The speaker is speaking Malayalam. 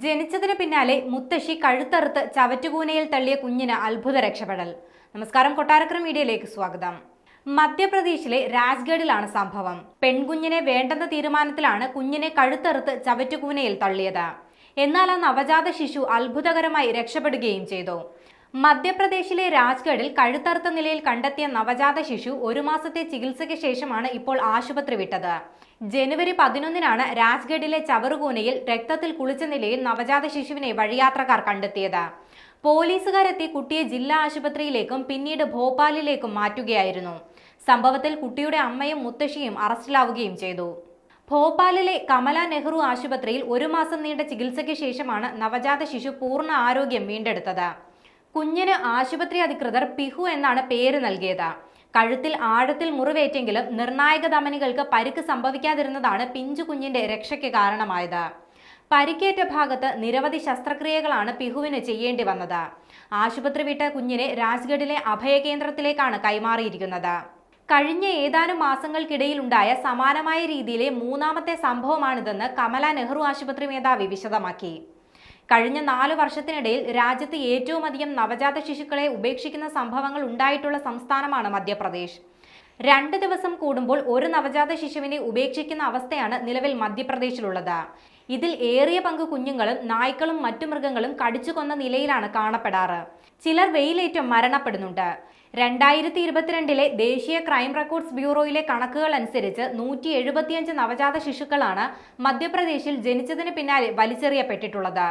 ജനിച്ചതിന് പിന്നാലെ മുത്തശ്ശി കഴുത്തറുത്ത് ചവറ്റുകൂനയിൽ തള്ളിയ കുഞ്ഞിന് അത്ഭുത രക്ഷപ്പെടൽ. നമസ്കാരം, കൊട്ടാരക്കര മീഡിയയിലേക്ക് സ്വാഗതം. മധ്യപ്രദേശിലെ രാജ്ഗഡിലാണ് സംഭവം. പെൺകുഞ്ഞിനെ വേണ്ടെന്ന തീരുമാനത്തിലാണ് കുഞ്ഞിനെ കഴുത്തറുത്ത് ചവറ്റുകൂനയിൽ തള്ളിയത്. എന്നാൽ ആ നവജാത ശിശു അത്ഭുതകരമായി രക്ഷപ്പെടുകയും ചെയ്തു. മധ്യപ്രദേശിലെ രാജ്ഗഡിൽ കഴുത്തറുത്ത നിലയിൽ കണ്ടെത്തിയ നവജാത ശിശു 1 മാസത്തെ ചികിത്സയ്ക്ക് ശേഷമാണ് ഇപ്പോൾ ആശുപത്രി വിട്ടത്. ജനുവരി 11-നാണ് രാജ്ഗഡിലെ ചവറുകൂനയിൽ രക്തത്തിൽ കുളിച്ച നിലയിൽ നവജാത ശിശുവിനെ വഴിയാത്രക്കാർ കണ്ടെത്തിയത്. പോലീസുകാരെത്തി കുട്ടിയെ ജില്ലാ ആശുപത്രിയിലേക്കും പിന്നീട് ഭോപ്പാലിലേക്കും മാറ്റുകയായിരുന്നു. സംഭവത്തിൽ കുട്ടിയുടെ അമ്മയും മുത്തശ്ശിയും അറസ്റ്റിലാവുകയും ചെയ്തു. ഭോപ്പാലിലെ കമല നെഹ്റു ആശുപത്രിയിൽ 1 മാസം നീണ്ട ചികിത്സയ്ക്ക് ശേഷമാണ് നവജാത ശിശു പൂർണ്ണ ആരോഗ്യം വീണ്ടെടുത്തത്. കുഞ്ഞിന് ആശുപത്രി അധികൃതർ പിഹു എന്നാണ് പേര് നൽകിയത്. കഴുത്തിൽ ആഴത്തിൽ മുറിവേറ്റെങ്കിലും നിർണായക ധമനികൾക്ക് പരിക്ക് സംഭവിക്കാതിരുന്നതാണ് പിഞ്ചു കുഞ്ഞിന്റെ രക്ഷയ്ക്ക് കാരണമായത്. പരിക്കേറ്റ ഭാഗത്ത് നിരവധി ശസ്ത്രക്രിയകളാണ് പിഹുവിന് ചെയ്യേണ്ടി വന്നത്. ആശുപത്രി വിട്ട കുഞ്ഞിനെ രാജ്ഗഡിലെ അഭയകേന്ദ്രത്തിലേക്കാണ് കൈമാറിയിരിക്കുന്നത്. കഴിഞ്ഞ ഏതാനും മാസങ്ങൾക്കിടയിലുണ്ടായ സമാനമായ രീതിയിലെ 3ാമത്തെ സംഭവമാണിതെന്ന് കമല നെഹ്റു ആശുപത്രി മേധാവി വിശദമാക്കി. കഴിഞ്ഞ 4 വർഷത്തിനിടയിൽ രാജ്യത്ത് ഏറ്റവും അധികം നവജാത ശിശുക്കളെ ഉപേക്ഷിക്കുന്ന സംഭവങ്ങൾ ഉണ്ടായിട്ടുള്ള സംസ്ഥാനമാണ് മധ്യപ്രദേശ്. 2 ദിവസം കൂടുമ്പോൾ ഒരു നവജാത ശിശുവിനെ ഉപേക്ഷിക്കുന്ന അവസ്ഥയാണ് നിലവിൽ മധ്യപ്രദേശിലുള്ളത്. ഇതിൽ ഏറിയ പങ്ക് കുഞ്ഞുങ്ങളും നായ്ക്കളും മറ്റു മൃഗങ്ങളും കടിച്ചു കൊന്ന നിലയിലാണ് കാണപ്പെടാറ്. ചിലർ വെയിലേറ്റം മരണപ്പെടുന്നുണ്ട്. 2022-ലെ ദേശീയ ക്രൈം റെക്കോർഡ്സ് ബ്യൂറോയിലെ കണക്കുകൾ അനുസരിച്ച് 175 നവജാത ശിശുക്കളാണ് മധ്യപ്രദേശിൽ ജനിച്ചതിന് പിന്നാലെ വലിച്ചെറിയപ്പെട്ടിട്ടുള്ളത്.